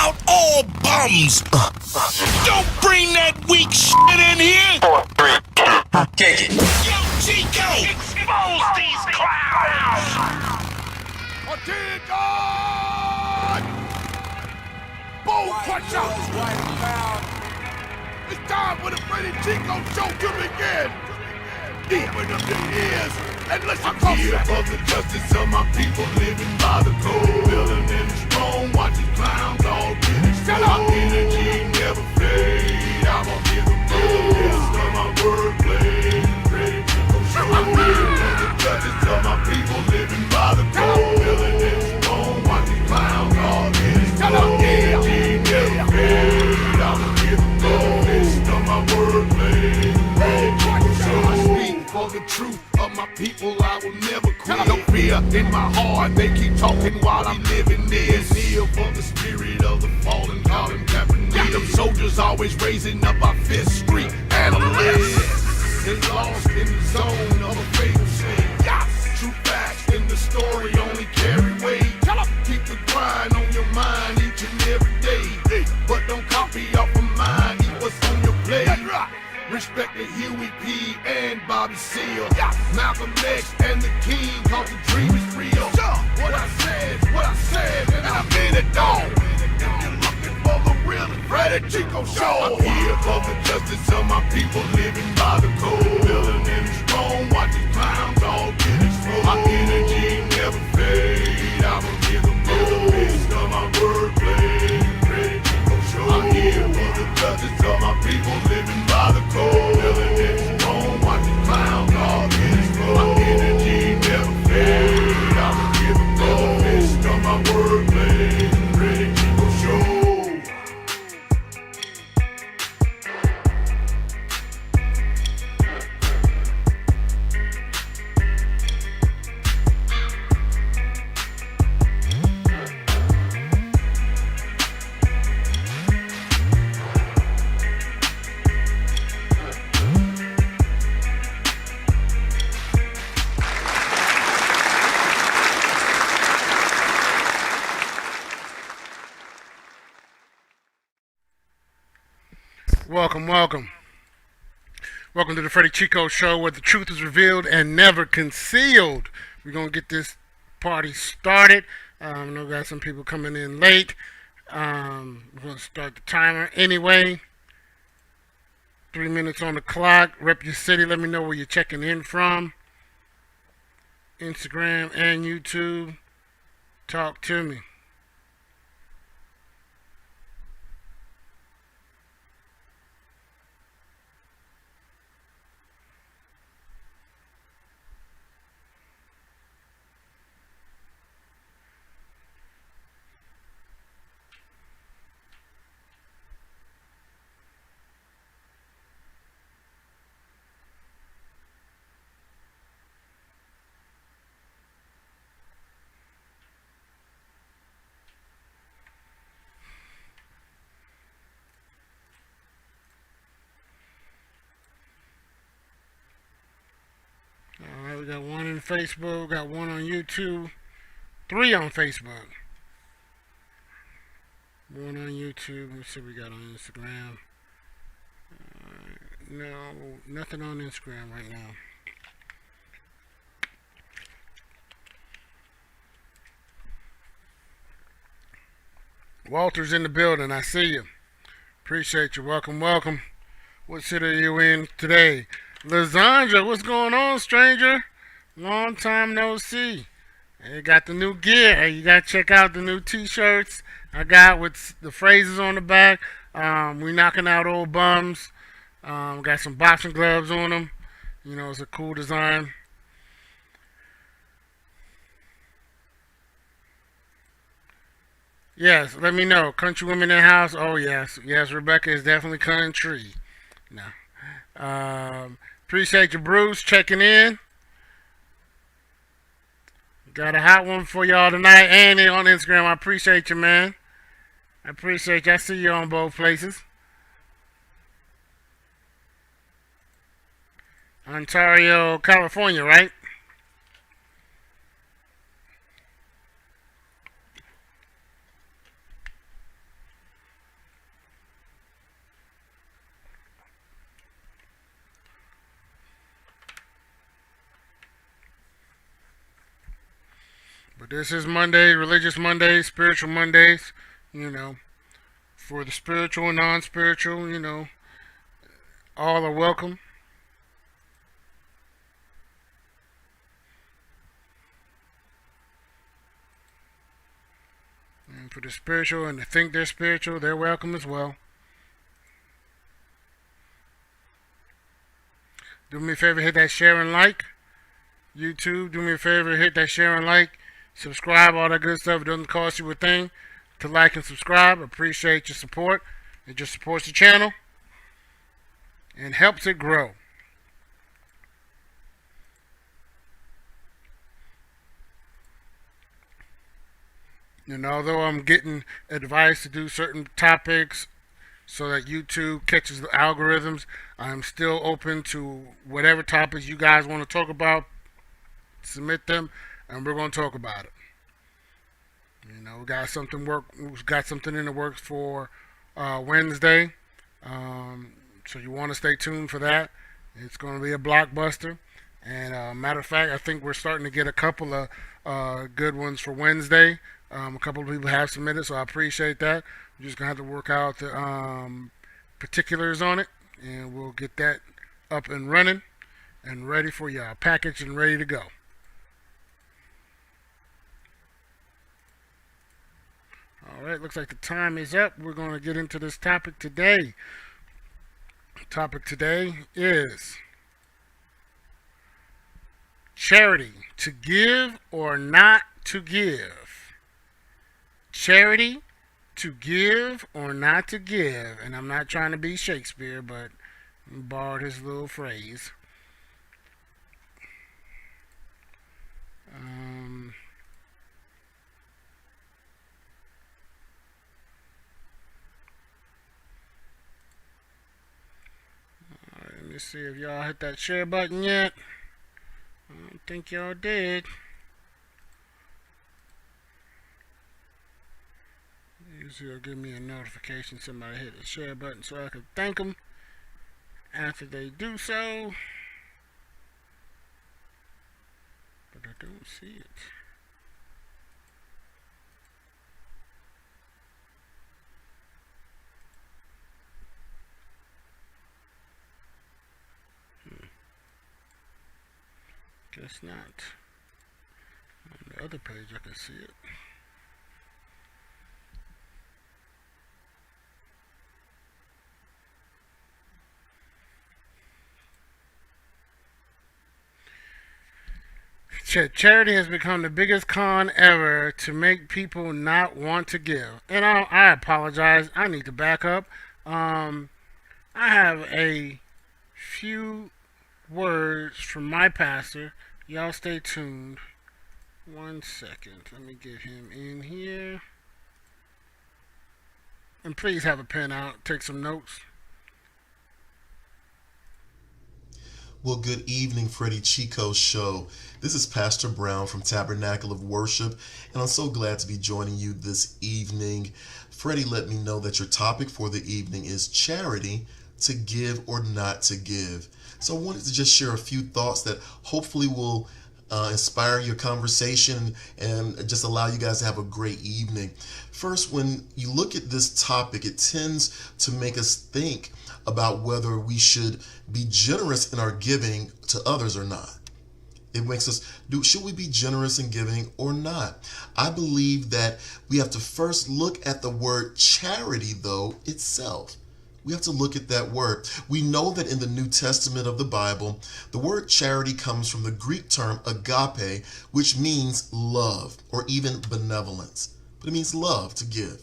out all bums. Don't bring that weak shit in here. 4, 3, 2, kick it. Yo, Chico. Expose these clowns! Attention! Bold punch out! It's time for the Freddy Chico show to begin! Open up your ears and listen closer! I'm here for the justice of my people living by the code. Building and strong, watching clowns all get exposed. My energy never fade. I'm gonna give them the best of my wordplay. Freddy Chico show. I'm here for the justice of my people living by the code. Building and strong, watching clowns all get exposed. My energy never fade. I'm gonna give them the best of my wordplay. Freddy Chico show. I speak for the truth of my people, I will never quit. No fear in my heart, they keep talking while I'm living this. Kneel for the spirit of the fallen, call him Captain Lee. Them soldiers always raising up our Fifth Street analysts. They lost in the zone of a fatal scene. True facts in the story only carry weight. Keep the grind on your mind each and every day. But don't copy off of mine, eat what's on your plate. Respect the Huey P. and Bobby Seale. Malcolm X and the King, cause the dream is real. What I said, and I mean it all. If you're looking for the real Freddy Chico show, I'm here for the justice of my people living by the code. Building and strong, watching clowns all get exposed. My energy never fade. I'ma give them the best of my wordplay. Freddy Chico show. I'm here for the justice of my people living by the code. Building and strong, watching clowns all get exposed. My energy never fade. I'ma give them the best of my wordplay. Freddy Chico show. Welcome to the Freddy Chico Show, where the truth is revealed and never concealed. We're going to get this party started. I know we got some people coming in late. We're going to start the timer anyway. 3 minutes on the clock. Rep your city. Let me know where you're checking in from. Instagram and YouTube. Talk to me. Alright, we got one in Facebook, got one on YouTube, 3 on Facebook, one on YouTube. Let's see what we got on Instagram. No, nothing on Instagram right now. Walter's in the building, I see you. Appreciate you. Welcome, welcome. What city are you in today? Lizandra, what's going on, stranger? Long time no see. Hey, got the new gear. Hey, you gotta check out the new t-shirts I got with the phrases on the back. We knocking out old bums. Got some boxing gloves on them. You know, it's a cool design. Yes, let me know. Country women in the house. Oh yes, yes. Rebecca is definitely country. No. Appreciate you, Bruce, checking in. Got a hot one for y'all tonight and on Instagram. I appreciate you, man. I appreciate you. I see you on both places. Ontario, California, right? But this is Monday, Religious Mondays, Spiritual Mondays, you know. For the spiritual and non-spiritual, you know, all are welcome. And for the spiritual and to think they're spiritual, they're welcome as well. Do me a favor, hit that share and like. YouTube, do me a favor, hit that share and like. Subscribe, all that good stuff. It doesn't cost you a thing to like and subscribe. Appreciate your support. It just supports the channel and helps it grow. And although I'm getting advice to do certain topics so that YouTube catches the algorithms, I'm still open to whatever topics you guys want to talk about. Submit them, and we're going to talk about it. You know, we got something in the works for Wednesday. So you want to stay tuned for that. It's going to be a blockbuster. And matter of fact, I think we're starting to get a couple of good ones for Wednesday. A couple of people have submitted, so I appreciate that. We're just going to have to work out the particulars on it, and we'll get that up and running and ready for y'all. Packaged and ready to go. Alright, looks like the time is up. We're going to get into this topic today. The topic today is charity, to give or not to give. Charity, to give or not to give. And I'm not trying to be Shakespeare, but I borrowed his little phrase. Let me see if y'all hit that share button yet. I don't think y'all did. Usually it'll give me a notification somebody hit the share button so I can thank them after they do so. But I don't see it. Guess not. On the other page I can see it. Charity has become the biggest con ever to make people not want to give. And I apologize. I need to back up. I have a few words from my pastor. Y'all stay tuned. 1 second. Let me get him in here. And please have a pen out. Take some notes. Well, good evening, Freddie Chico Show. This is Pastor Brown from Tabernacle of Worship, and I'm so glad to be joining you this evening. Freddie let me know that your topic for the evening is charity, to give or not to give. So I wanted to just share a few thoughts that hopefully will inspire your conversation and just allow you guys to have a great evening. First, when you look at this topic, it tends to make us think about whether we should be generous in our giving to others or not. It makes us should we be generous in giving or not? I believe that we have to first look at the word charity, though, itself. We have to look at that word. We know that in the New Testament of the Bible, the word charity comes from the Greek term agape, which means love or even benevolence. But it means love, to give.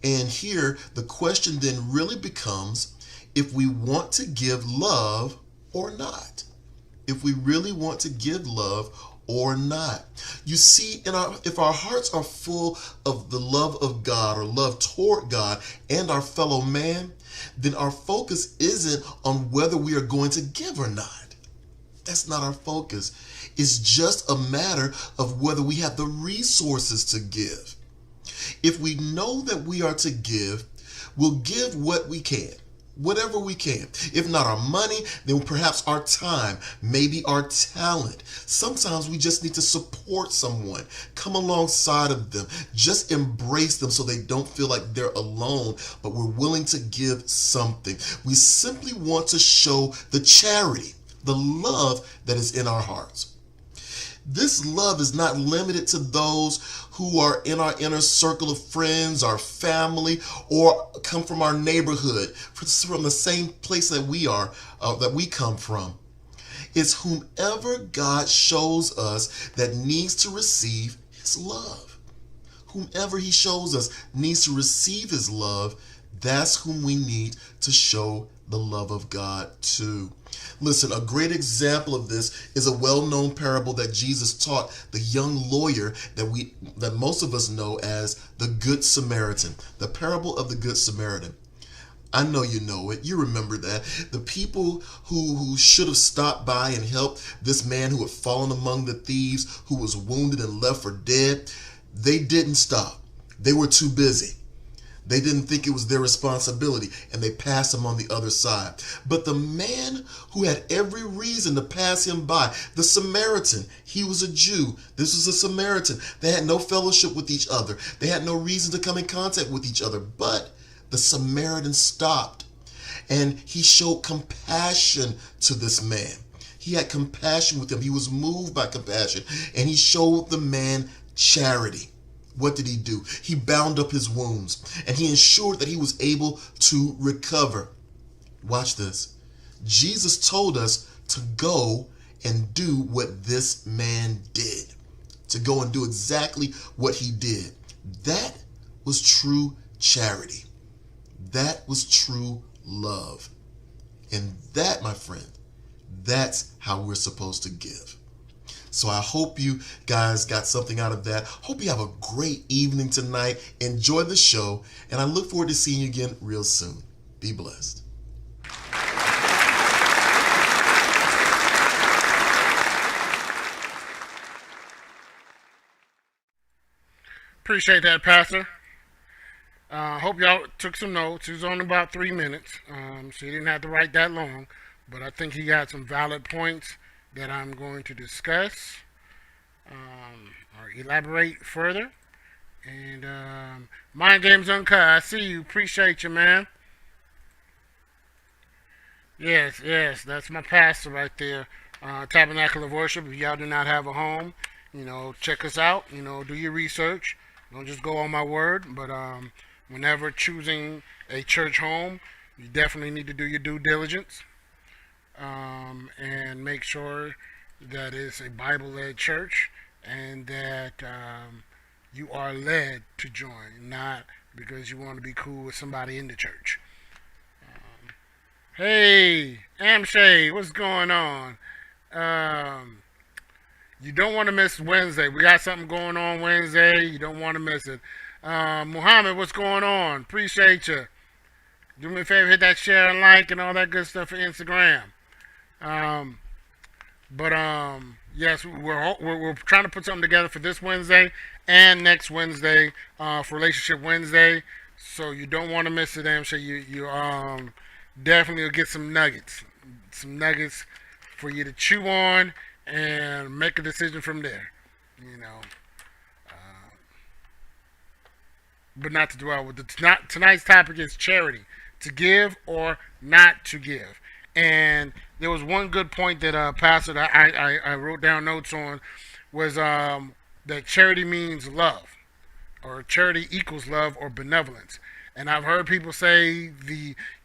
And here, the question then really becomes if we want to give love or not. If we really want to give love or not. You see, if our hearts are full of the love of God or love toward God and our fellow man, then our focus isn't on whether we are going to give or not. That's not our focus. It's just a matter of whether we have the resources to give. If we know that we are to give, we'll give what we can. Whatever we can. If not our money, then perhaps our time, maybe our talent. Sometimes we just need to support someone, come alongside of them, just embrace them so they don't feel like they're alone, but we're willing to give something. We simply want to show the charity, the love that is in our hearts. This love is not limited to those who are in our inner circle of friends, our family, or come from our neighborhood, from the same place that we come from. It's whomever God shows us that needs to receive his love. Whomever he shows us needs to receive his love, that's whom we need to show the love of God to. Listen, a great example of this is a well-known parable that Jesus taught the young lawyer that most of us know as the Good Samaritan, the parable of the Good Samaritan. I know you know it. You remember that. The people who should have stopped by and helped this man who had fallen among the thieves, who was wounded and left for dead, they didn't stop. They were too busy. They didn't think it was their responsibility, and they passed him on the other side. But the man who had every reason to pass him by, the Samaritan, he was a Jew. This was a Samaritan. They had no fellowship with each other. They had no reason to come in contact with each other. But the Samaritan stopped, and he showed compassion to this man. He had compassion with him. He was moved by compassion, and he showed the man charity. What did he do? He bound up his wounds, and he ensured that he was able to recover. Watch this. Jesus told us to go and do what this man did, to go and do exactly what he did. That was true charity. That was true love. And that, my friend, that's how we're supposed to give. So I hope you guys got something out of that. Hope you have a great evening tonight. Enjoy the show, and I look forward to seeing you again real soon. Be blessed. Appreciate that, Pastor. Hope y'all took some notes. It was only about 3 minutes, so you didn't have to write that long. But I think he got some valid points that I'm going to discuss or elaborate further. And Mind Games Uncut, I see you. Appreciate you, man. Yes, that's my pastor right there. Tabernacle of Worship. If y'all do not have a home, check us out. Do your research. Don't just go on my word. But whenever choosing a church home, you definitely need to do your due diligence. And make sure that it's a Bible-led church and that you are led to join, not because you want to be cool with somebody in the church. Hey, Amshay, what's going on? You don't want to miss Wednesday. We got something going on Wednesday. You don't want to miss it. Muhammad, what's going on? Appreciate you. Do me a favor, hit that share and like and all that good stuff for Instagram. Yes, we're trying to put something together for this Wednesday and next Wednesday for Relationship Wednesday. So you don't want to miss it, Amsha. You definitely will get some nuggets for you to chew on and make a decision from there. But not to dwell with tonight's topic is charity, to give or not to give. And there was one good point that Pastor that I wrote down notes on was that charity means love, or charity equals love or benevolence. And I've heard people say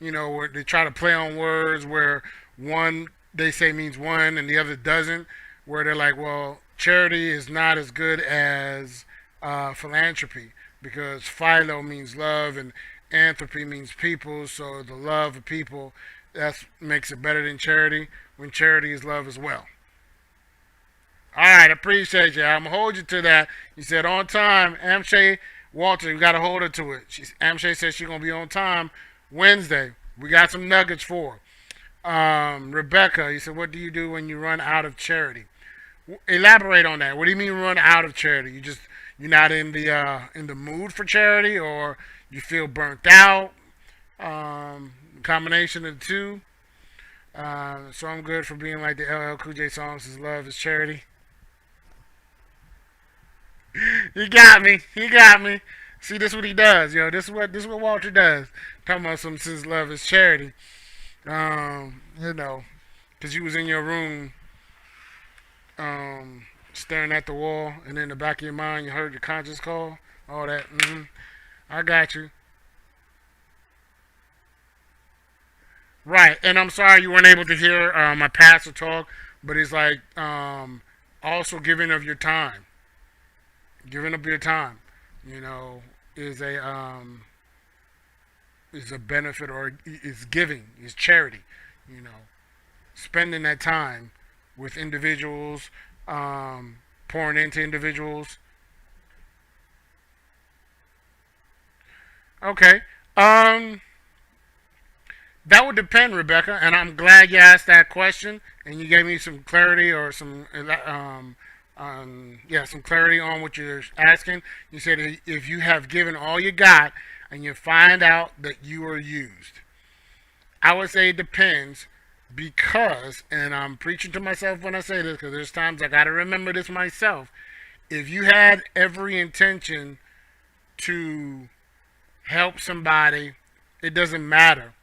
where they try to play on words where one they say means one and the other doesn't, where they're like, well, charity is not as good as philanthropy because philo means love and anthropy means people, so the love of people that makes it better than charity when charity is love as well. All right, I appreciate you. I'm going to hold you to that. You said on time. Amshay Walter, you got to hold her to it. Amshay said she's going to be on time Wednesday. We got some nuggets for her. Rebecca, you said, what do you do when you run out of charity? Elaborate on that. What do you mean run out of charity? You're not in the mood for charity, or you feel burnt out? Kind combination of the two. So I'm good for being like the LL Cool J song, says love is charity. He got me. He got me. See, this is what he does, yo. This is what Walter does. Talking about some since love is charity. You know, because you was in your room, staring at the wall, and in the back of your mind, you heard your conscience call. All that. I got you. Right, and I'm sorry you weren't able to hear my pastor talk, but it's like also giving of your time. Giving up your time, you know, is a benefit, or is giving, is charity, you know. Spending that time with individuals, pouring into individuals. Okay. That would depend, Rebecca, and I'm glad you asked that question and you gave me some clarity, or some some clarity on what you're asking. You said if you have given all you got and you find out that you were used. I would say it depends, because, and I'm preaching to myself when I say this, because there's times I got to remember this myself. If you had every intention to help somebody, it doesn't matter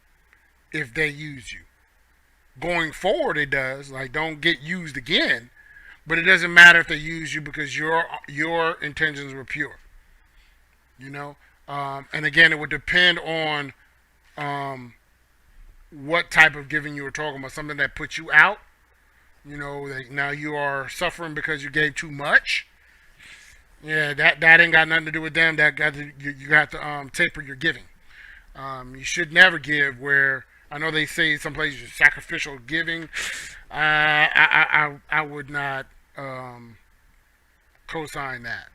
if they use you. Going forward, it does. Like, don't get used again. But it doesn't matter if they use you, because your intentions were pure. You know? And again, it would depend on what type of giving you were talking about. Something that puts you out. You know, that now you are suffering because you gave too much. Yeah, that ain't got nothing to do with them. That got to, you got to taper your giving. You should never give where, I know they say some places sacrificial giving. I would not co-sign that.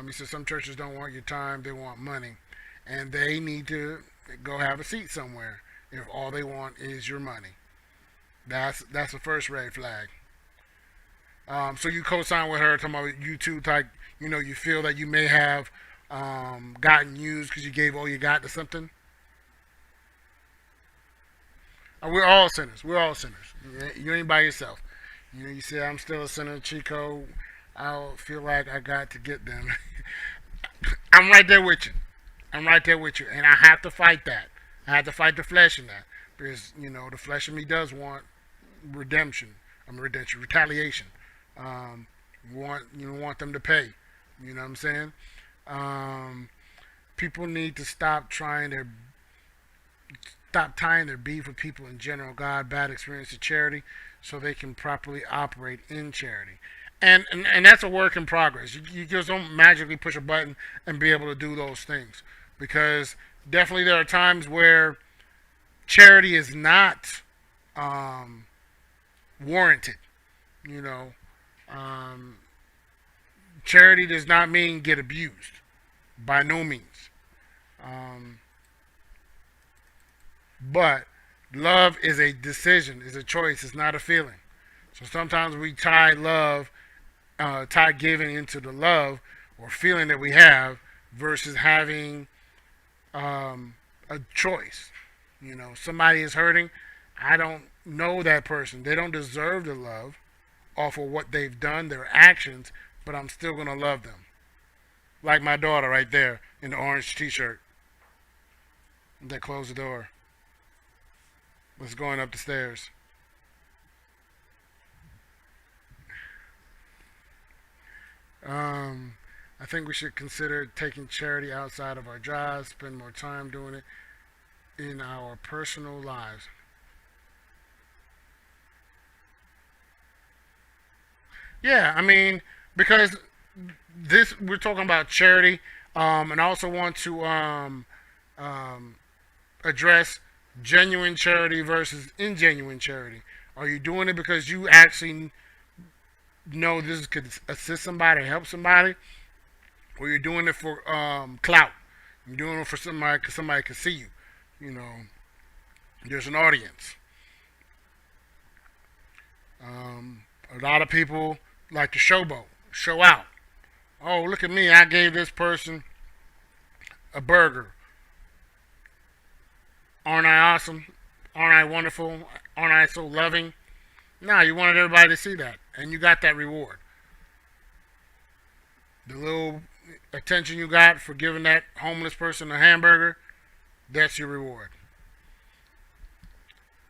He said some churches don't want your time, they want money, and they need to go have a seat somewhere if all they want is your money. That's the first red flag. So you co-sign with her, talking about you two, like, you know, you feel that you may have gotten used because you gave all you got to something. We're all sinners. We're all sinners. You ain't by yourself. You know, you say, I'm still a sinner, Chico. I feel like I got to get them. I'm right there with you. I'm right there with you. And I have to fight that. I have to fight the flesh in that. Because, you know, the flesh in me does want redemption. Retaliation. Want them to pay. You know what I'm saying? People need to stop tying their beef with people in general, God, bad experience of charity, so they can properly operate in charity. And that's a work in progress. You just don't magically push a button and be able to do those things, because definitely there are times where charity is not warranted. You know, charity does not mean get abused, by no means. But love is a decision, is a choice, it's not a feeling. So sometimes we tie giving into the love or feeling that we have, versus having a choice. You know, somebody is hurting. I don't know that person. They don't deserve the love off of what they've done, their actions, but I'm still going to love them. Like my daughter right there in the orange t-shirt that closed the door. Was going up the stairs. I think we should consider taking charity outside of our jobs, spend more time doing it in our personal lives. Yeah, I mean, because we're talking about charity, and I also want to address genuine charity versus ingenuine charity. Are you doing it because you actually know this could assist somebody, help somebody, or you're doing it for clout? You're doing it for somebody because somebody can see you. You know, there's an audience. A lot of people like to showboat, show out. Oh, look at me! I gave this person a burger. Aren't I awesome? Aren't I wonderful? Aren't I so loving? No, you wanted everybody to see that, and you got that reward. The little attention you got for giving that homeless person a hamburger, that's your reward.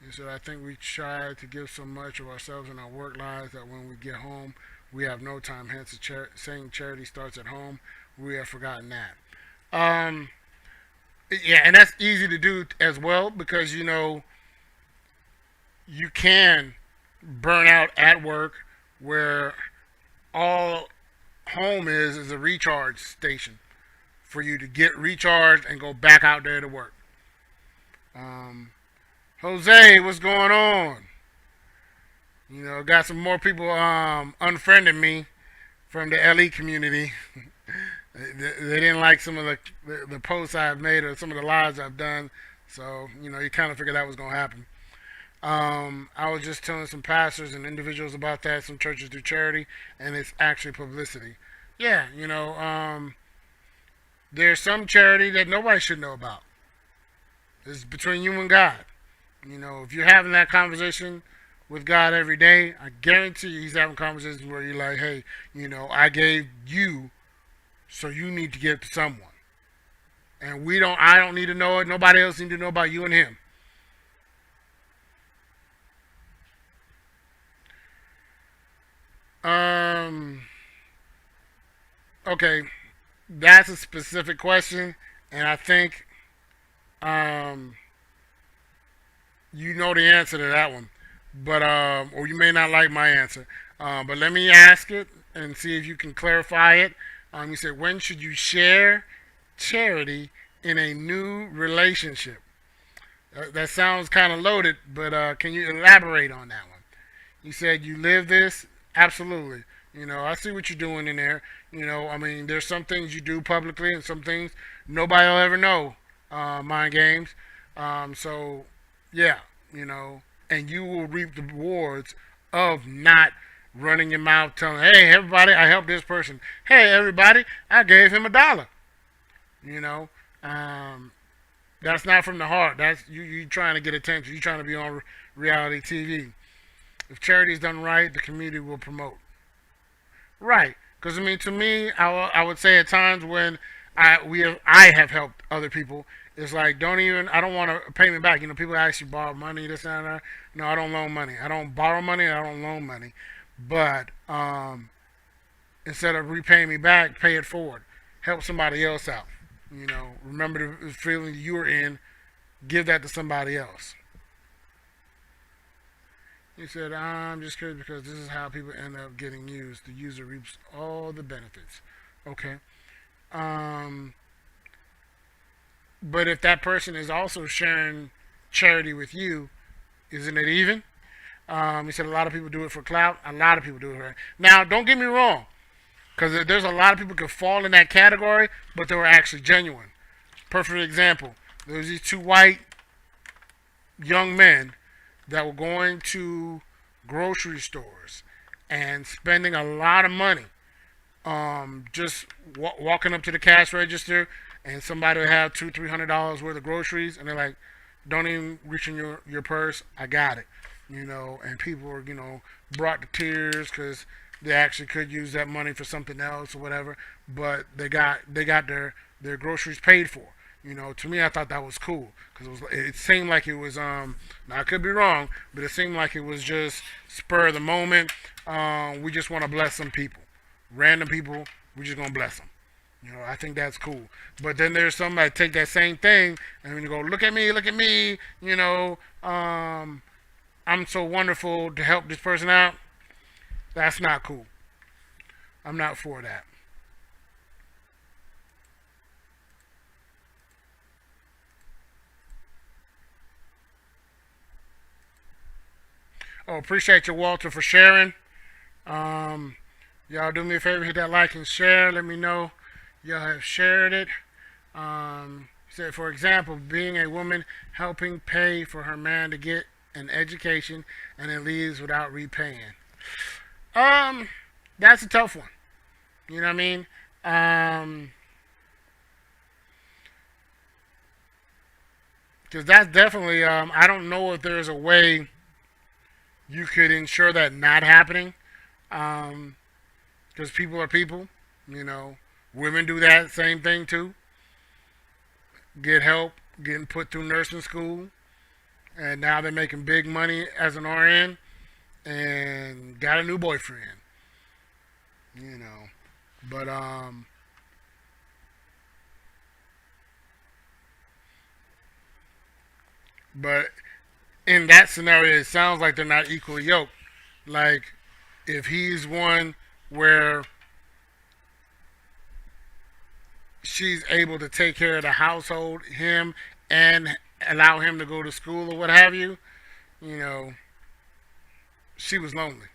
He said, I think we try to give so much of ourselves in our work lives that when we get home, we have no time. Hence, saying charity starts at home. We have forgotten that. Yeah, and that's easy to do as well because, you know, you can burn out at work where all home is a recharge station for you to get recharged and go back out there to work. Jose, what's going on? You know, got some more people unfriending me from the LE community. They didn't like some of the posts I've made or some of the lives I've done. So, you know, you kind of figured that was going to happen. I was just telling some pastors and individuals about that. Some churches do charity, and it's actually publicity. Yeah, you know, there's some charity that nobody should know about. It's between you and God. You know, if you're having that conversation with God every day, I guarantee you he's having conversations where you're like, hey, you know, I gave you, so you need to give to someone. And I don't need to know it. Nobody else needs to know about you and him. Okay, that's a specific question, and I think you know the answer to that one, but or you may not like my answer. But let me ask it and see if you can clarify it. You said, when should you share charity in a new relationship? That sounds kind of loaded, but can you elaborate on that one? You said you live this? Absolutely. You know, I see what you're doing in there. You know, I mean, there's some things you do publicly and some things nobody will ever know, mind games. So, yeah, you know, and you will reap the rewards of not running your mouth telling, hey, everybody, I helped this person. Hey, everybody, I gave him $1. You know, that's not from the heart. That's you trying to get attention. You trying to be on reality TV. If charity is done right, the community will promote. Right. Because, I mean, to me, I would say at times when I have helped other people, it's like, I don't want to pay me back. You know, people ask you borrow money, this and that. No, I don't loan money. I don't borrow money, I don't loan money. But instead of repaying me back, pay it forward. Help somebody else out. You know, remember the feeling you were in, give that to somebody else. He said, I'm just curious because this is how people end up getting used. The user reaps all the benefits. Okay. But if that person is also sharing charity with you, isn't it even? He said a lot of people do it for clout. A lot of people do it for. Now, don't get me wrong, because there's a lot of people who could fall in that category, but they were actually genuine. Perfect example. There was these two white young men that were going to grocery stores and spending a lot of money, just walking up to the cash register, and somebody would have $200-300 worth of groceries, and they're like, don't even reach in your purse, I got it. You know, and people were, you know, brought to tears because they actually could use that money for something else or whatever, but they got their groceries paid for. You know, to me, I thought that was cool because it seemed like it was. Now I could be wrong, but it seemed like it was just spur of the moment. We just want to bless some people, random people. We're just gonna bless them. You know, I think that's cool. But then there's some that take that same thing and when you go, look at me. You know, I'm so wonderful to help this person out. That's not cool. I'm not for that. Oh, appreciate you, Walter, for sharing. Y'all do me a favor, hit that like and share. Let me know y'all have shared it. Say, for example, being a woman helping pay for her man to get an education and then leaves without repaying. That's a tough one. You know what I mean? Because that's definitely, I don't know if there's a way you could ensure that not happening. Because people are people, you know. Women do that same thing too. Get help, getting put through nursing school, and now they're making big money as an RN and got a new boyfriend, you know. But but in that scenario, it sounds like they're not equally yoked. Like if he's one where she's able to take care of the household, him, and allow him to go to school or what have you, you know, she was lonely.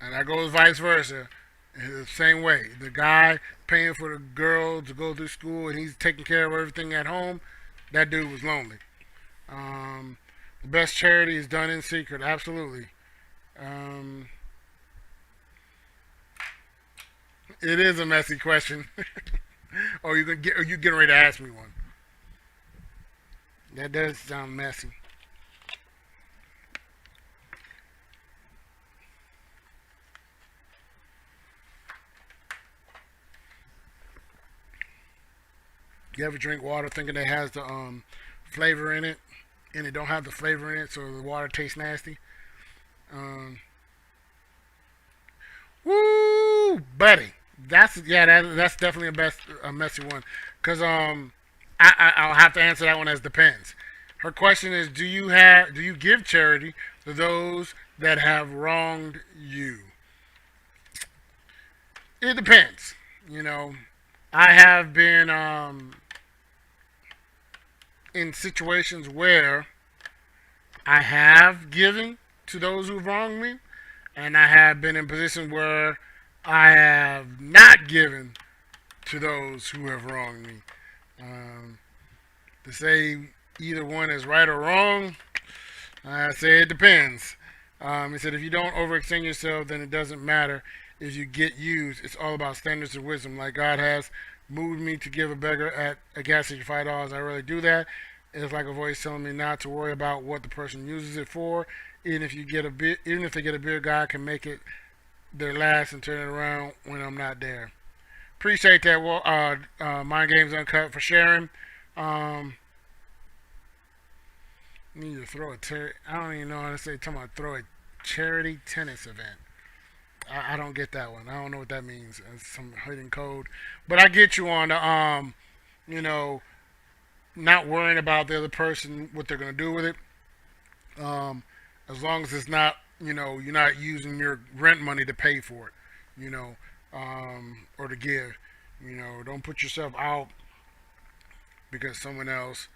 And that goes vice versa. The same way. The guy paying for the girl to go through school and he's taking care of everything at home, that dude was lonely. The best charity is done in secret, absolutely. It is a messy question. Or you getting ready to ask me one. That does sound messy. You ever drink water thinking it has the flavor in it, and it don't have the flavor in it, so the water tastes nasty? Um, Woo, buddy. That's definitely a messy one, cause I'll have to answer that one as depends. Her question is, do you give charity to those that have wronged you? It depends. You know, I have been in situations where I have given to those who wronged me, and I have been in positions where I have not given to those who have wronged me. Um, to say either one is right or wrong, I say it depends. He said if you don't overextend yourself, then it doesn't matter if you get used. It's all about standards of wisdom. Like God has moved me to give a beggar at a gas station $5. I really do that. It's like a voice telling me not to worry about what the person uses it for. Even if they get a beer, God can make it their last and turn it around when I'm not there. Appreciate that. Well, Mind Games Uncut for sharing. Need to throw I don't even know how to say. Talking about throw a charity tennis event. I don't get that one. I don't know what that means. It's some hidden code. But I get you on the you know, not worrying about the other person, what they're gonna do with it. As long as it's not, you know, you're not using your rent money to pay for it, you know, or to give. You know, don't put yourself out because someone else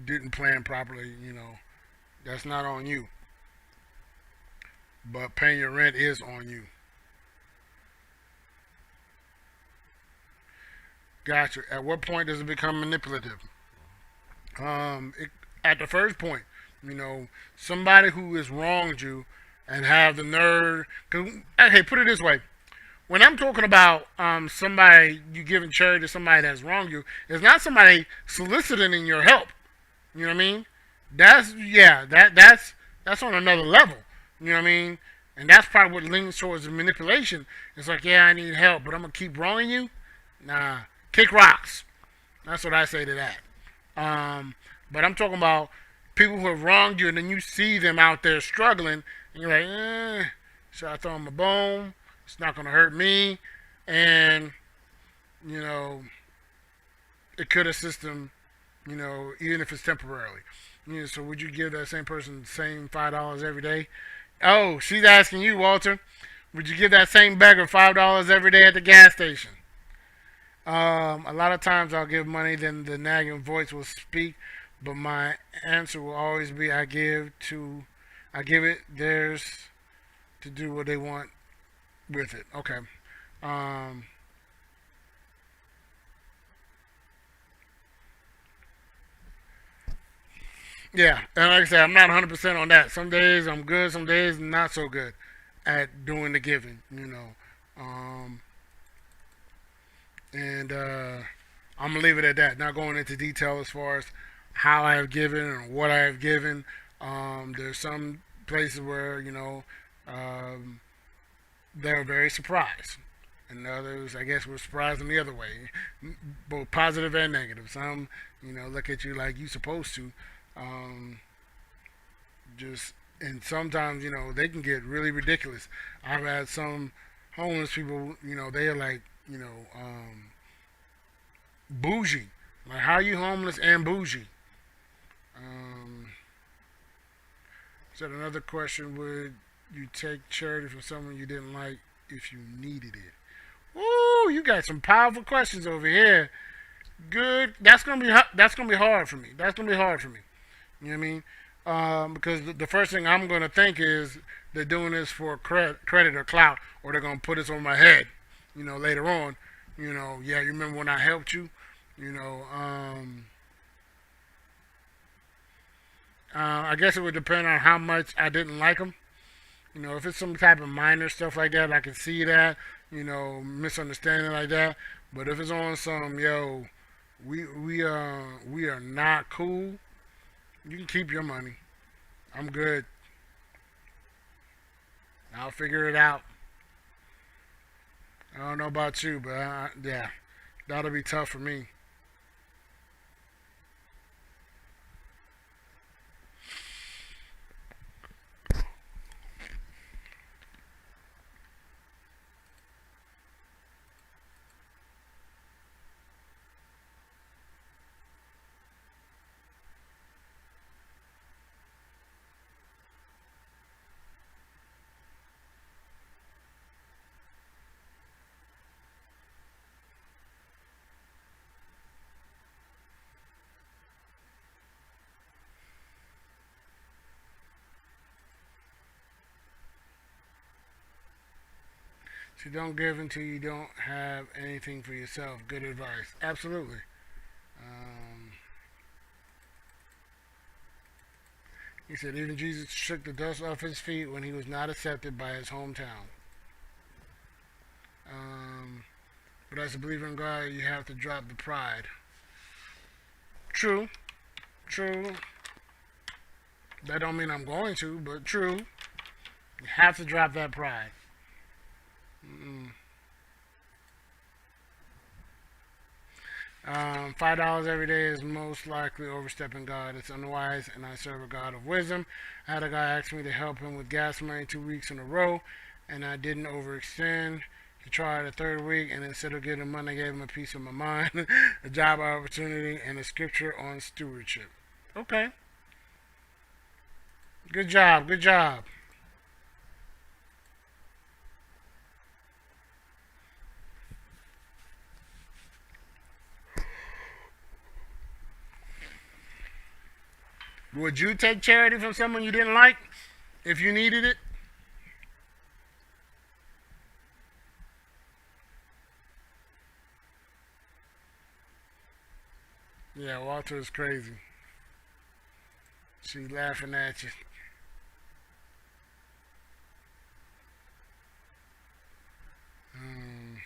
didn't plan properly. You know, that's not on you. But paying your rent is on you. Gotcha. At what point does it become manipulative? At the first point, you know, somebody who has wronged you and have the nerve. Hey, put it this way: when I'm talking about somebody you giving charity to somebody that's wronged you, it's not somebody soliciting your help. You know what I mean? That's on another level. You know what I mean? And that's probably what leans towards the manipulation. It's like, yeah, I need help, but I'm gonna keep wronging you. Nah, kick rocks. That's what I say to that. But I'm talking about people who have wronged you, and then you see them out there struggling, and you're like, should I throw them a bone? It's not gonna hurt me, and you know, it could assist them, you know, even if it's temporarily. You know, so would you give that same person the same $5 every day? Oh, she's asking you, Walter. Would you give that same beggar $5 every day at the gas station? A lot of times I'll give money, then the nagging voice will speak, but my answer will always be I give it theirs to do what they want with it. Okay. Yeah, and like I said, I'm not 100% on that. Some days I'm good, some days not so good at doing the giving, you know. And I'm gonna leave it at that. Not going into detail as far as how I have given and what I have given. There's some places where um, they're very surprised, and others, I guess, were surprised in the other way, both positive and negative. Some, look at you like you supposed to. Um, just and sometimes they can get really ridiculous. I've had some homeless people, they're like, bougie. Like, how are you homeless and bougie? Um, so another question: would you take charity from someone you didn't like if you needed it? Ooh, you got some powerful questions over here. Good. That's gonna be hard for me. That's gonna be hard for me. You know what I mean? Because the first thing I'm gonna think is they're doing this for credit or clout, or they're gonna put this on my head. Later on. Yeah, you remember when I helped you? You know, I guess it would depend on how much I didn't like them. If it's some type of minor stuff like that, I can see that. Misunderstanding like that. But if it's on some, yo, we are not cool. You can keep your money. I'm good. I'll figure it out. I don't know about you, but yeah, that'll be tough for me. So don't give until you don't have anything for yourself. Good advice. Absolutely. Um, he said even Jesus shook the dust off his feet when he was not accepted by his hometown. Um, but as a believer in God, you have to drop the pride. True. True. That don't mean I'm going to, but true. You have to drop that pride. Mm-mm. $5 every day is most likely overstepping God. It's unwise, and I serve a God of wisdom. I had a guy ask me to help him with gas money 2 weeks in a row, and I didn't overextend. He tried a third week, and instead of giving him money, I gave him a piece of my mind, a job opportunity, and a scripture on stewardship. Okay. Good job. Good job. Would you take charity from someone you didn't like if you needed it? Yeah, Walter is crazy. She's laughing at you. Hmm.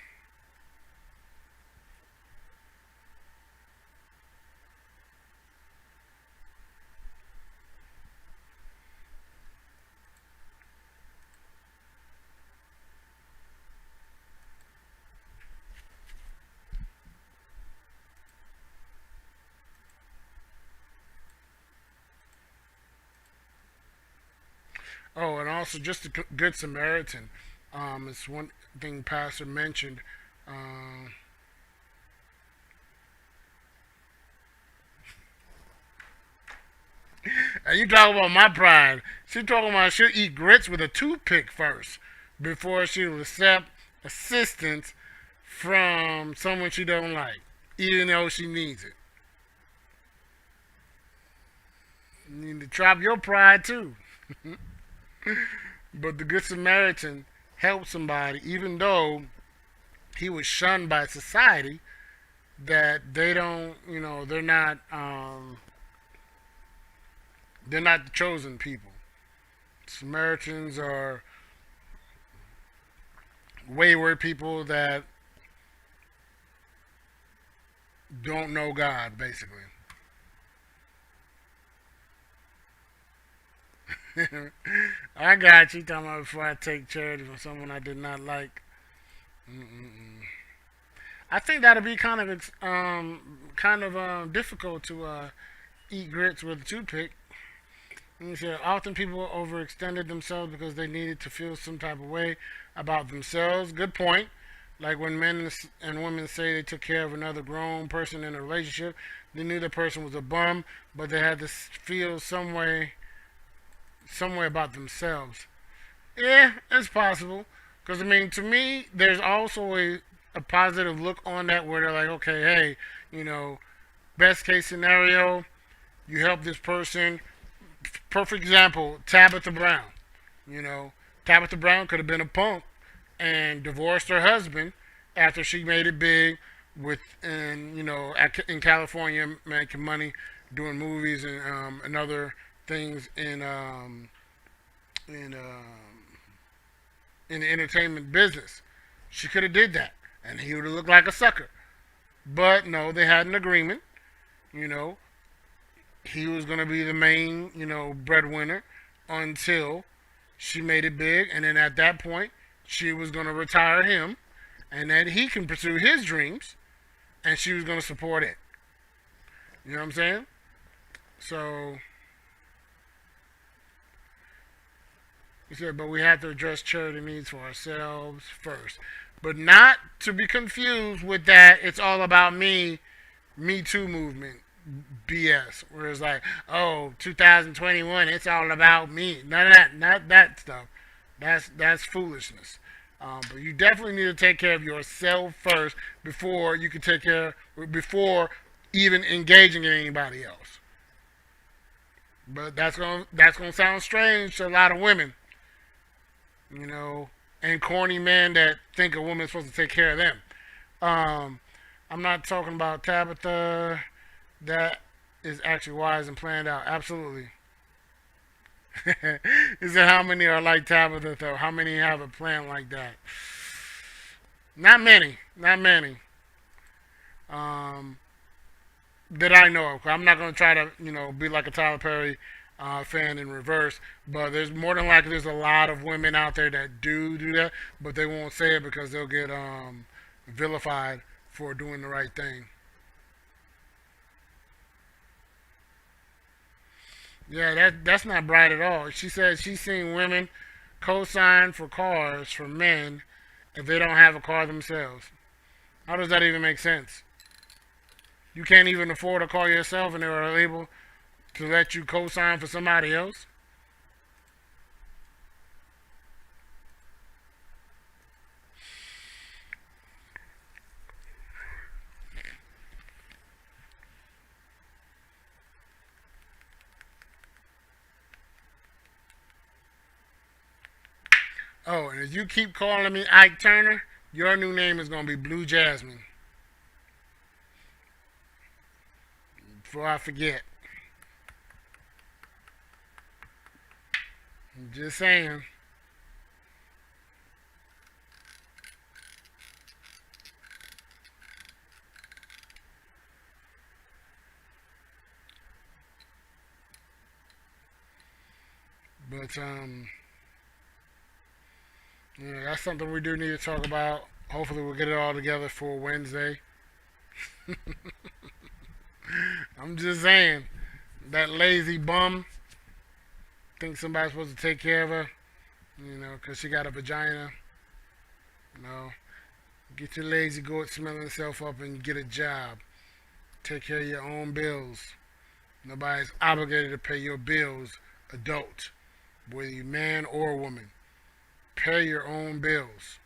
Oh, and also just the Good Samaritan. It's one thing Pastor mentioned. Um, and you talk about my pride. She talking about she'll eat grits with a toothpick first before she'll accept assistance from someone she don't like, even though she needs it. You need to drop your pride too. But the Good Samaritan helped somebody, even though he was shunned by society, that they don't, they're not the chosen people. Samaritans are wayward people that don't know God, basically. I got you talking about before I take charity from someone I did not like. Mm-mm-mm. I think that'd be kind of difficult to eat grits with a toothpick. And so often people overextended themselves because they needed to feel some type of way about themselves. Good point. Like when men and women say they took care of another grown person in a relationship, they knew the person was a bum, but they had to feel some way about themselves. Yeah, it's possible. Because I mean, to me, there's also a positive look on that where they're like, okay, hey, you know, best case scenario, you help this person. Perfect example, Tabitha Brown. You know, Tabitha Brown could have been a punk and divorced her husband after she made it big with, and in California making money doing movies and other things in in the entertainment business. She could have did that, and he would have looked like a sucker. But no, they had an agreement. You know, he was going to be the main, breadwinner until she made it big, and then at that point, she was going to retire him, and then he can pursue his dreams, and she was going to support it. You know what I'm saying? So he said, but we have to address charity needs for ourselves first. But not to be confused with that, it's all about me, Me Too movement BS. Where it's like, oh, 2021, it's all about me. None of that, not that stuff. That's foolishness. But you definitely need to take care of yourself first before you can before even engaging in anybody else. But that's gonna sound strange to a lot of women. And corny men that think a woman's supposed to take care of them. Um, I'm not talking about Tabitha. That is actually wise and planned out. Absolutely. He said, how many are like Tabitha, though? How many have a plan like that? Not many. Not many. Um, that I know of. I'm not going to try to, be like a Tyler Perry fan in reverse, but there's more than likely there's a lot of women out there that do that, but they won't say it because they'll get vilified for doing the right thing. Yeah, that's not bright at all. She said she's seen women co-sign for cars for men if they don't have a car themselves. How does that even make sense? You can't even afford a car yourself, and they are able to let you co-sign for somebody else. Oh, and if you keep calling me Ike Turner, your new name is gonna be Blue Jasmine. Before I forget. I'm just saying. But yeah, that's something we do need to talk about. Hopefully we'll get it all together for Wednesday. I'm just saying. That lazy bum thinks somebody's supposed to take care of her, because she got a vagina. You know, get your lazy goat smelling itself up and get a job. Take care of your own bills. Nobody's obligated to pay your bills, adult, whether you're man or woman. Pay your own bills.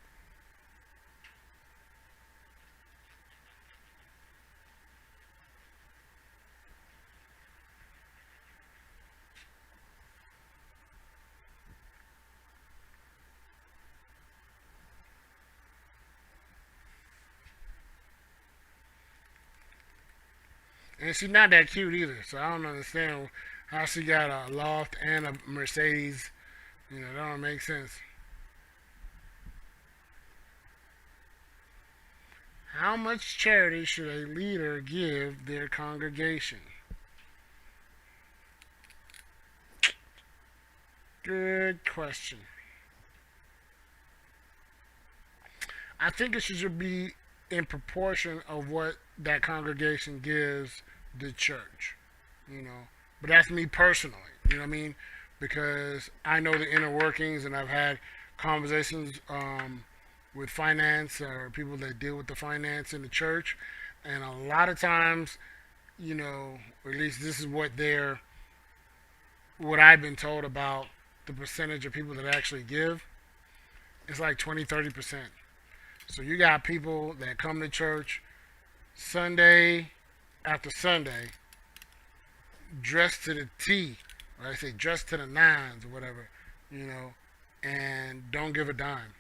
And she's not that cute either, so I don't understand how she got a loft and a Mercedes. That don't make sense. How much charity should a leader give their congregation? Good question. I think it should be in proportion of what that congregation gives the church, you know. But that's me personally, you know what I mean? Because I know the inner workings, and I've had conversations with finance or people that deal with the finance in the church, and a lot of times, you know, or at least this is what I've been told about the percentage of people that actually give. It's like 20-30%. So you got people that come to church Sunday after Sunday, dressed to the T, or I say dressed to the nines or whatever, you know, and don't give a dime.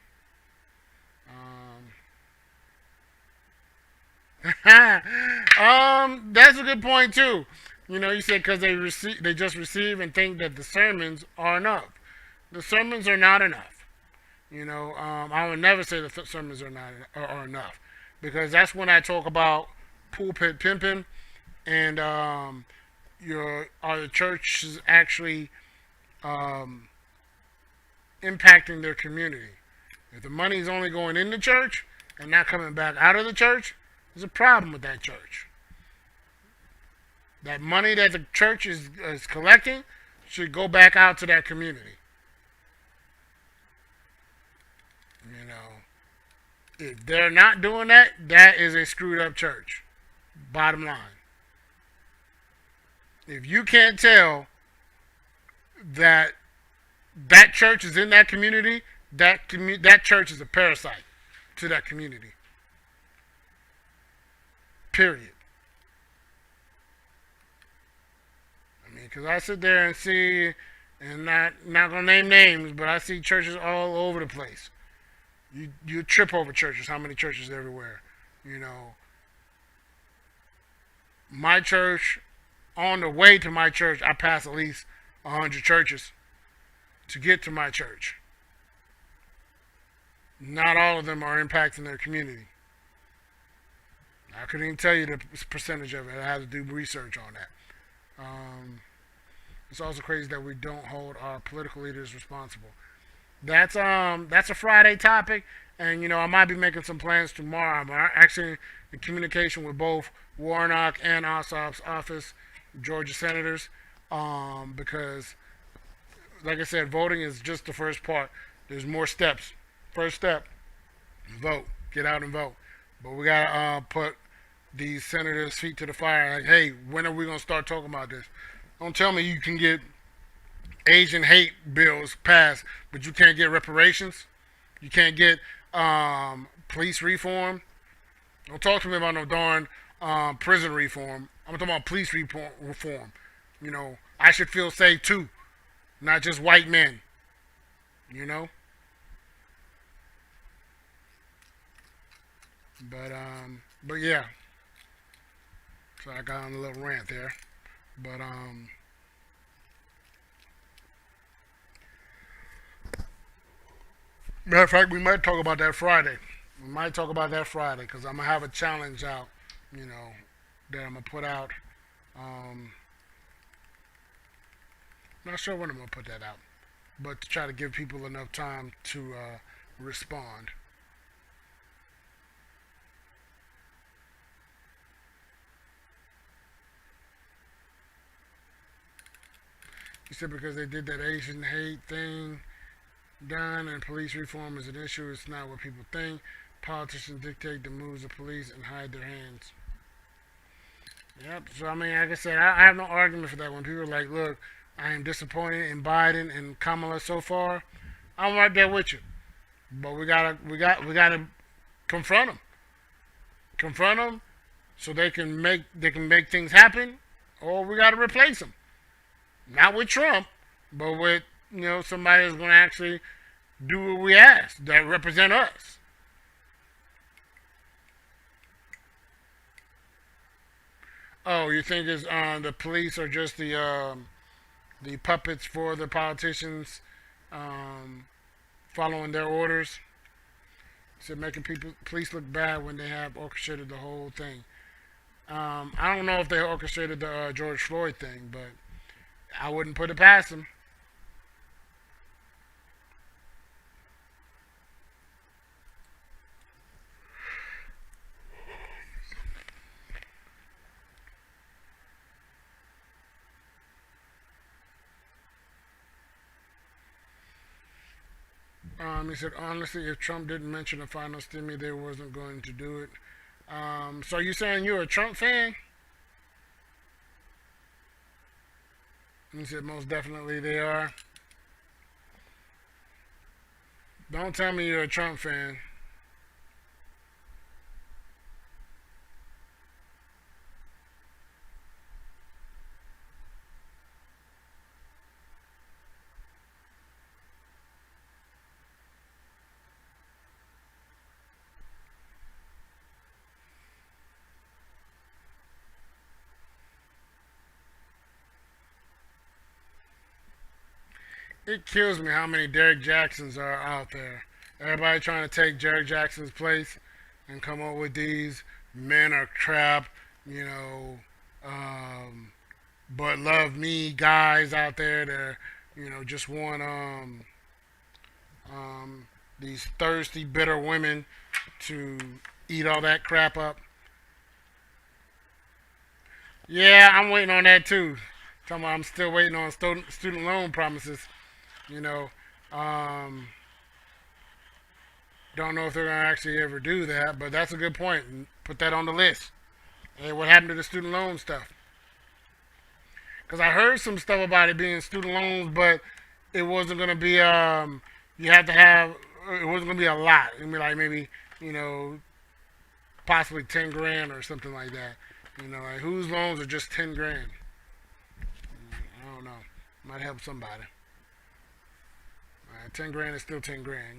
That's a good point too. You know, you said because they just receive and think that the sermons are enough. The sermons are not enough. You know, I would never say the sermons are enough, because that's when I talk about pulpit pimping and are the churches actually impacting their community. If the money is only going in the church and not coming back out of the church, there's a problem with that church. That money that the church is collecting should go back out to that community. You know, if they're not doing that, that is a screwed up church. Bottom line. If you can't tell that church is in that community, that church is a parasite to that community. Period. I mean, because I sit there and see, and not gonna name names, but I see churches all over the place. You trip over churches. How many churches everywhere? You know, my church, on the way to my church, I pass at least 100 churches to get to my church. Not all of them are impacting their community. I couldn't even tell you the percentage of it. I had to do research on that. It's also crazy that we don't hold our political leaders responsible. That's a Friday topic, and you know, I might be making some plans tomorrow. I'm actually in communication with both Warnock and Ossoff's office, Georgia senators, because, like I said, voting is just the first part. There's more steps. First step, vote. Get out and vote. But we gotta put these senators' feet to the fire. Like, hey, when are we gonna start talking about this? Don't tell me you can get Asian hate bills passed, but you can't get reparations. You can't get police reform. Don't talk to me about no darn prison reform. I'm talking about police reform. You know, I should feel safe too, not just white men. You know. But yeah. So I got on a little rant there, but matter of fact, we might talk about that Friday. Because I'm gonna have a challenge out, you know, that I'm gonna put out. Not sure when I'm gonna put that out, but to try to give people enough time to respond. He said because they did that Asian hate thing done and police reform is an issue, it's not what people think. Politicians dictate the moves of police and hide their hands. Yep, so I mean, like I said, I have no argument for that. When people are like, look, I am disappointed in Biden and Kamala so far, I'm right there with you. But we gotta confront them. Confront them so they can make things happen, or we gotta replace them. Not with Trump, but with, you know, somebody that's going to actually do what we ask, that represent us. Oh, you think it's the police are just the puppets for the politicians, following their orders? said making people police look bad when they have orchestrated the whole thing. I don't know if they orchestrated the George Floyd thing, but I wouldn't put it past them. He said, honestly, if Trump didn't mention a final stimmy, they wasn't going to do it. So you saying you're a Trump fan? He said, most definitely they are. Don't tell me you're a Trump fan. It kills me how many Derek Jacksons are out there. Everybody trying to take Derek Jackson's place and come up with these men are crap, you know, but love me guys out there that, just want these thirsty, bitter women to eat all that crap up. Yeah, I'm waiting on that too. Talking about I'm still waiting on student loan promises. You know, um, don't know if they're gonna actually ever do that, but that's a good point. Put that on the list. Hey, what happened to the student loan stuff? Because I heard some stuff about it being student loans, but it wasn't gonna be. You had to have. It wasn't gonna be a lot. It'd be like maybe you know possibly 10 grand or something like that. Like whose loans are just 10 grand? I don't know. Might help somebody. 10 grand is still 10 grand.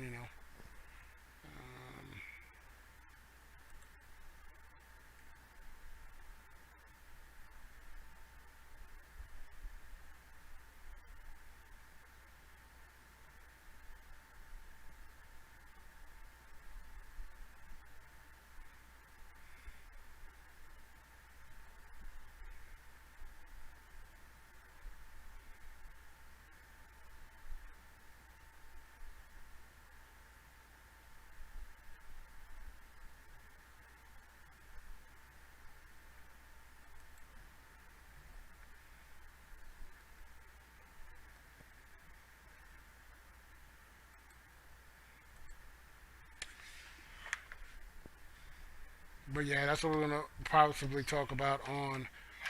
But yeah, that's what we're gonna possibly talk about on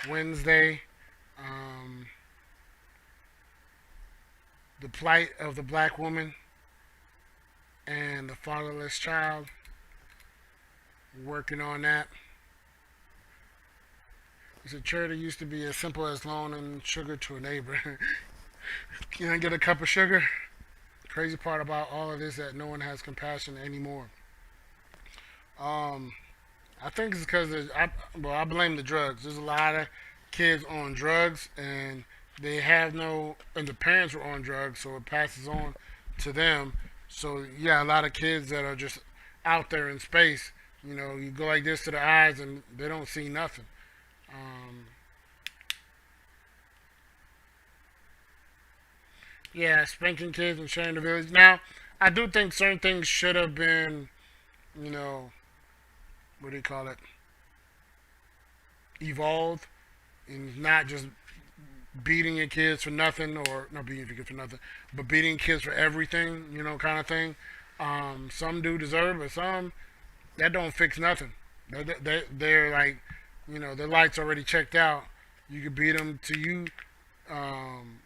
Wednesday. Um, the plight of the black woman and the fatherless child. Working on that. He said charity used to be as simple as loaning sugar to a neighbor. Can I get a cup of sugar? The crazy part about all of this is that no one has compassion anymore. Um, I think it's because I blame the drugs. There's a lot of kids on drugs, and they have no, and the parents were on drugs, so it passes on to them. So yeah, a lot of kids that are just out there in space. You go like this to the eyes, and they don't see nothing. Um, yeah, spanking kids and sharing the village. Now, I do think certain things should have been, you know, what do you call it? Evolved, and not just beating your kids for nothing, or not beating your kids for nothing, but beating kids for everything, kind of thing. Some do deserve, but some that don't fix nothing. They're like, their lights already checked out. You could beat them um,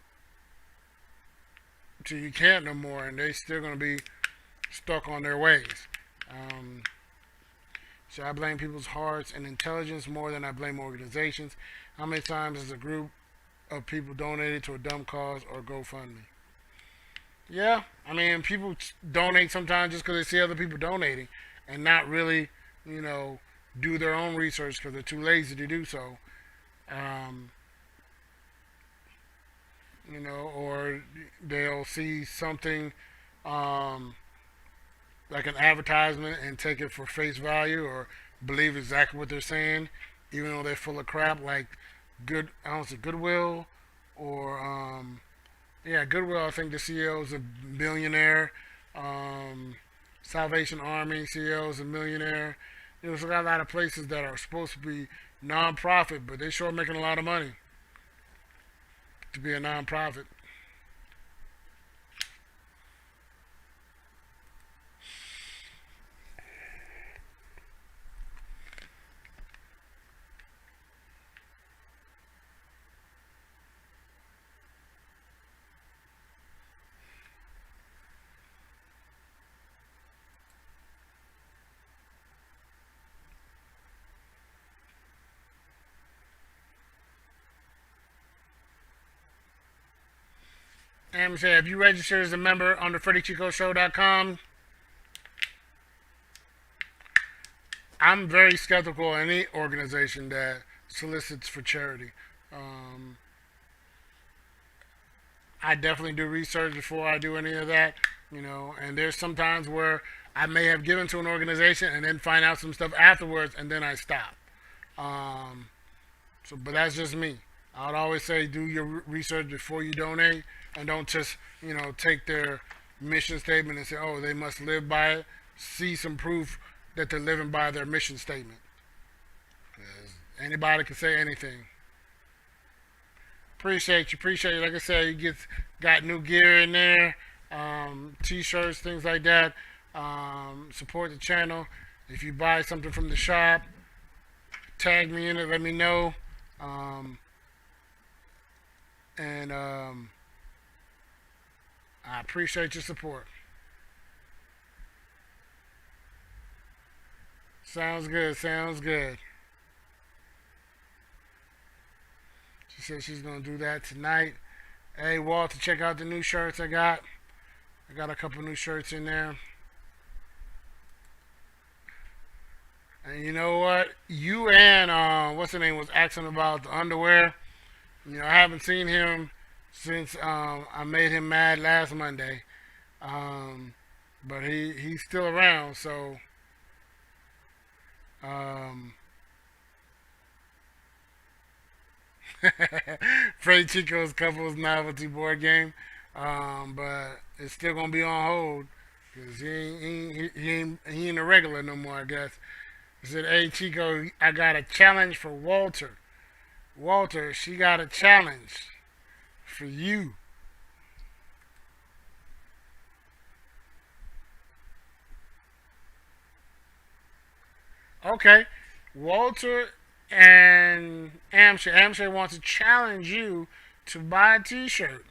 till you can't no more, and they still gonna be stuck on their ways. Um, so I blame people's hearts and intelligence more than I blame organizations. How many times has a group of people donated to a dumb cause or GoFundMe? Yeah, I mean, people donate sometimes just because they see other people donating and not really, do their own research because they're too lazy to do so. Um, or they'll see something like an advertisement and take it for face value or believe exactly what they're saying, even though they're full of crap. Like I don't say Goodwill or yeah, Goodwill. I think the CEO is a billionaire. Salvation Army CEO is a millionaire. There's a lot of places that are supposed to be non-profit, but they sure making a lot of money to be a non-profit. And say, if you register as a member on the FreddieChicoShow.com, I'm very skeptical of any organization that solicits for charity. I definitely do research before I do any of that, and there's sometimes where I may have given to an organization and then find out some stuff afterwards and then I stop. But that's just me. I would always say do your research before you donate and don't just, take their mission statement and say, oh, they must live by it. See some proof that they're living by their mission statement. 'Cause anybody can say anything. Appreciate you. Like I said, you got new gear in there, t-shirts, things like that. Support the channel. If you buy something from the shop, tag me in it, let me know. I appreciate your support. Sounds good. She said she's going to do that tonight. Hey, Walter, check out the new shirts I got. I got a couple new shirts in there. And you know what? You and, what's her name, was asking about the underwear. I haven't seen him since I made him mad last Monday. But he's still around, so... Freddie Chico's couples novelty board game, but it's still gonna be on hold because he ain't a regular no more, I guess. He said, "Hey Chico, I got a challenge for Walter. Walter, she got a challenge for you." Okay, Walter and Amshay wants to challenge you to buy a t-shirt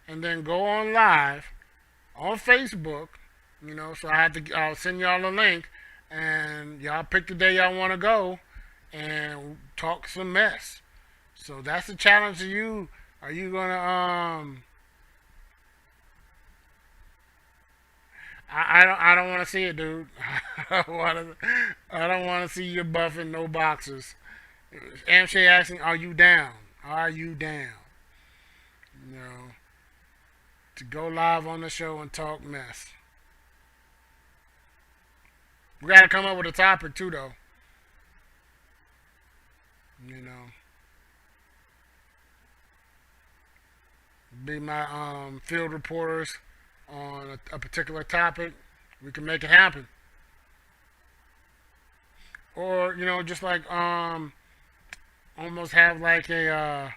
and then go on live on Facebook, so I'll send y'all a link and y'all pick the day y'all want to go and talk some mess. So that's the challenge to you. Are you gonna I don't want to see it, dude. I don't want to see you buffing no boxers. Amshay asking, "Are you down? Are you down?" To go live on the show and talk mess. We got to come up with a topic too, though. Be my field reporters on a particular topic. We can make it happen. Or just like almost have like a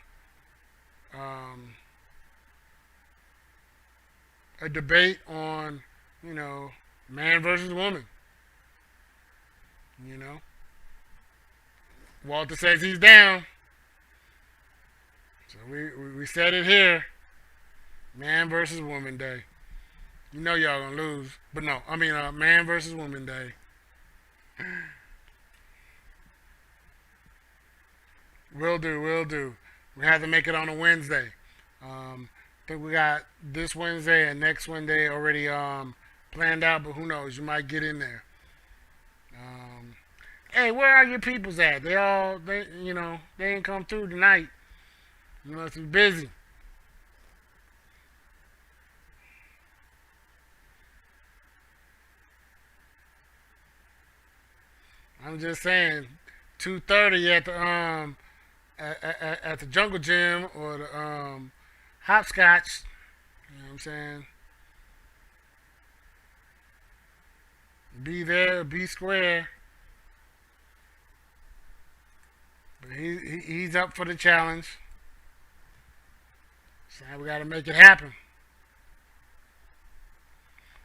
debate on man versus woman. Walter says he's down, so we said it here. Man versus woman day. Y'all gonna lose, but no, I mean man versus woman day. Will do. We have to make it on a Wednesday. I think we got this Wednesday and next Wednesday already planned out, but who knows? You might get in there. Hey, where are your peoples at? They ain't come through tonight. You must be busy. I'm just saying, 2:30 at the at the Jungle Gym or the Hopscotch. You know what I'm saying? Be there, be square. But he's up for the challenge. So we got to make it happen.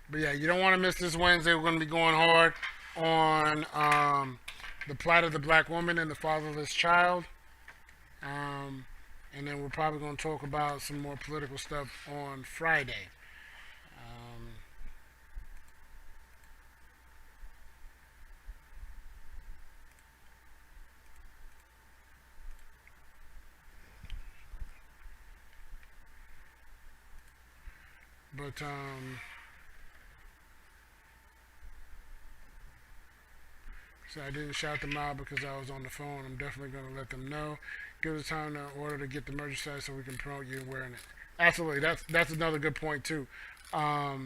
But yeah, you don't want to miss this Wednesday. We're going to be going hard on the plight of the black woman and the fatherless child. And then we're probably going to talk about some more political stuff on Friday. But so I didn't shout them out because I was on the phone. I'm definitely going to let them know. Give us time in order to get the merchandise so we can promote you wearing it. Absolutely, that's another good point too. Let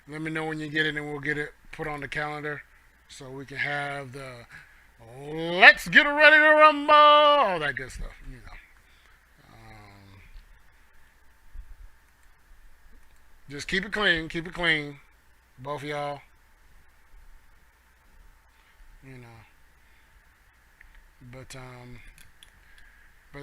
me know when you get it, and we'll get it put on the calendar so we can have the let's get ready to rumble, all that good stuff. You know. Just keep it clean, both of y'all. You know. But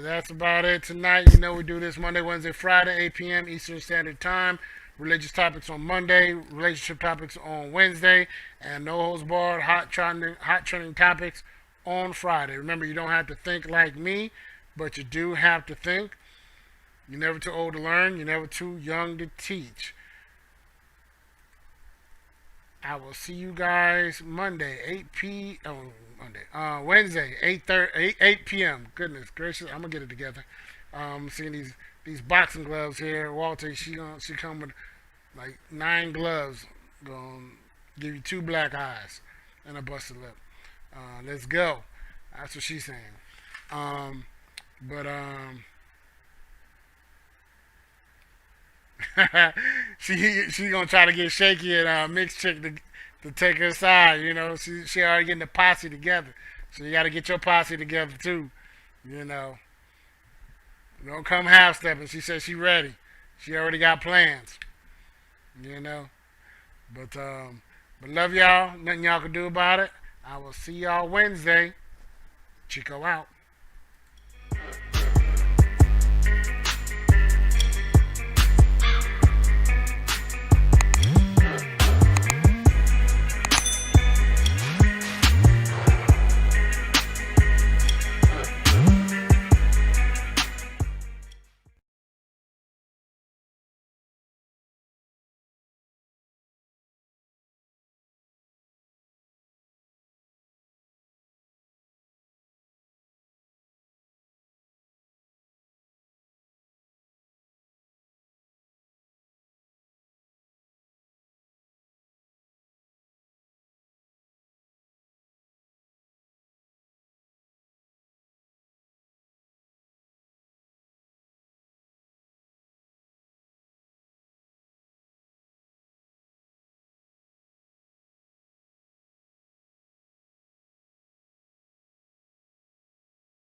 that's about it tonight. You know we do this Monday, Wednesday, Friday, 8 p.m. Eastern Standard Time. Religious topics on Monday, relationship topics on Wednesday, and no holds barred hot trending topics on Friday. Remember, you don't have to think like me, but you do have to think. You're never too old to learn. You're never too young to teach. I will see you guys Monday, Wednesday, 8 p.m. Goodness gracious, I'm gonna get it together. Seeing these boxing gloves here. Walter, she come with like 9 gloves. Gonna give you 2 black eyes and a busted lip. Let's go. That's what she's saying. She gonna try to get shaky and mixed chick to take her side. You know, she already getting the posse together, so you got to get your posse together too. You know, don't come half stepping. She said she ready. She already got plans. You know, but love y'all. Nothing y'all can do about it. I will see y'all Wednesday. Chico out.